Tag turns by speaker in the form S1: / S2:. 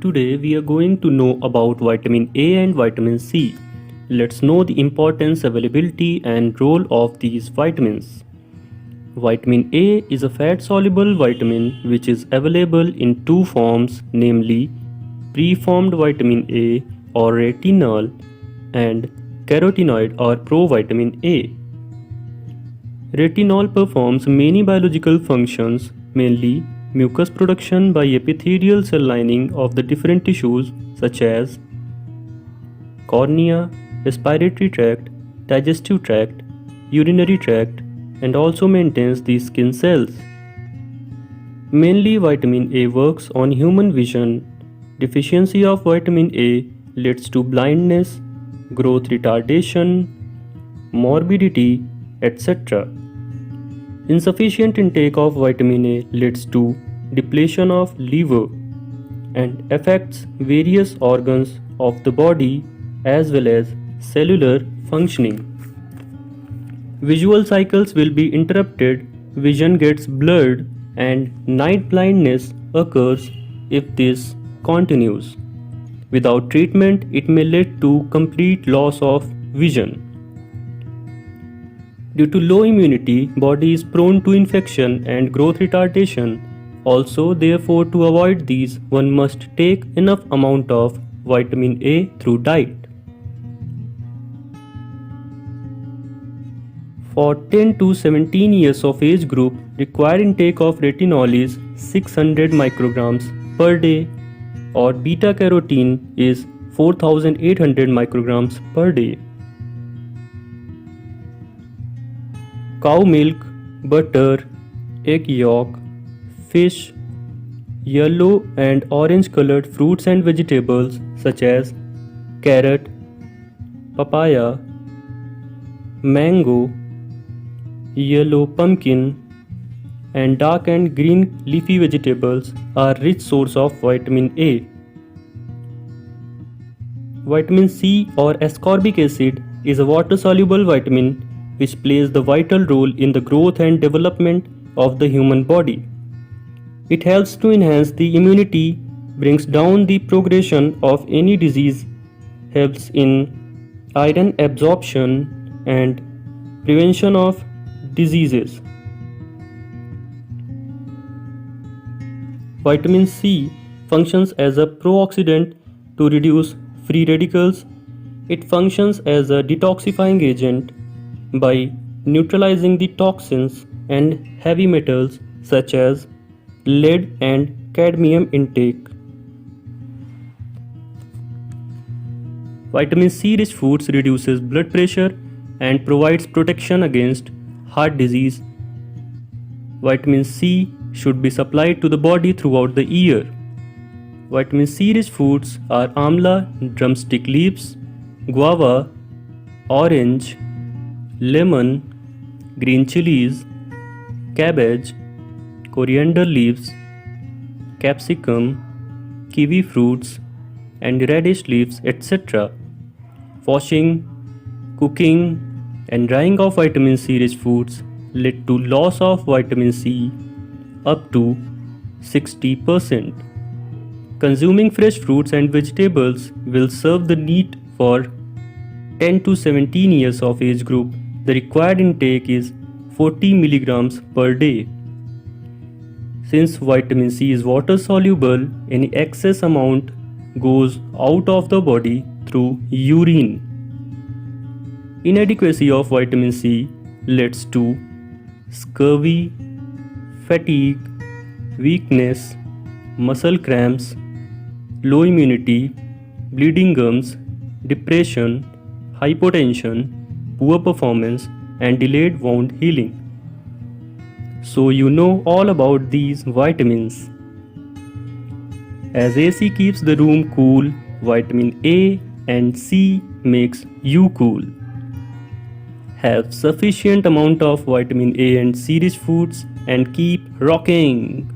S1: Today we are going to know about vitamin A and vitamin C. Let's know the importance, availability and role of these vitamins. Vitamin A is a fat-soluble vitamin which is available in two forms, namely preformed vitamin A or retinol and carotenoid or provitamin A. Retinol performs many biological functions, mainly mucus production by epithelial cell lining of the different tissues such as cornea, respiratory tract, digestive tract, urinary tract, and also maintains the skin cells. Mainly vitamin A works on human vision. Deficiency of vitamin A leads to blindness, growth retardation, morbidity, etc. Insufficient intake of vitamin A leads to depletion of liver and affects various organs of the body as well as cellular functioning. Visual cycles will be interrupted, vision gets blurred, and night blindness occurs if this continues. Without treatment, it may lead to complete loss of vision. Due to low immunity, body is prone to infection and growth retardation. Also, therefore, to avoid these, one must take enough amount of vitamin A through diet. For 10 to 17 years of age group, required intake of retinol is 600 micrograms per day or beta carotene is 4800 micrograms per day. Cow milk, butter, egg yolk, fish, yellow and orange colored fruits and vegetables such as carrot, papaya, mango, yellow pumpkin, and dark and green leafy vegetables are rich source of vitamin A. Vitamin C or ascorbic acid is a water-soluble vitamin which plays the vital role in the growth and development of the human body. It helps to enhance the immunity, brings down the progression of any disease, helps in iron absorption and prevention of diseases. Vitamin C functions as a pro-oxidant to reduce free radicals. It functions as a detoxifying agent by neutralizing the toxins and heavy metals such as lead and cadmium intake. Vitamin C rich foods reduces blood pressure and provides protection against heart disease. Vitamin C should be supplied to the body throughout the year. Vitamin C rich foods are amla, drumstick leaves, guava, orange, lemon, green chilies, cabbage, coriander leaves, capsicum, kiwi fruits, and radish leaves, etc. Washing, cooking, and drying of vitamin C rich foods lead to loss of vitamin C up to 60%. Consuming fresh fruits and vegetables will serve the need for 10 to 17 years of age group. The required intake is 40 milligrams per day. Since vitamin C is water soluble, any excess amount goes out of the body through urine. Inadequacy of vitamin C leads to scurvy, fatigue, weakness, muscle cramps, low immunity, bleeding gums, depression, hypotension, poor performance, and delayed wound healing. So you know all about these vitamins. As AC keeps the room cool, vitamin A and C makes you cool. Have sufficient amount of vitamin A and C rich foods and keep rocking.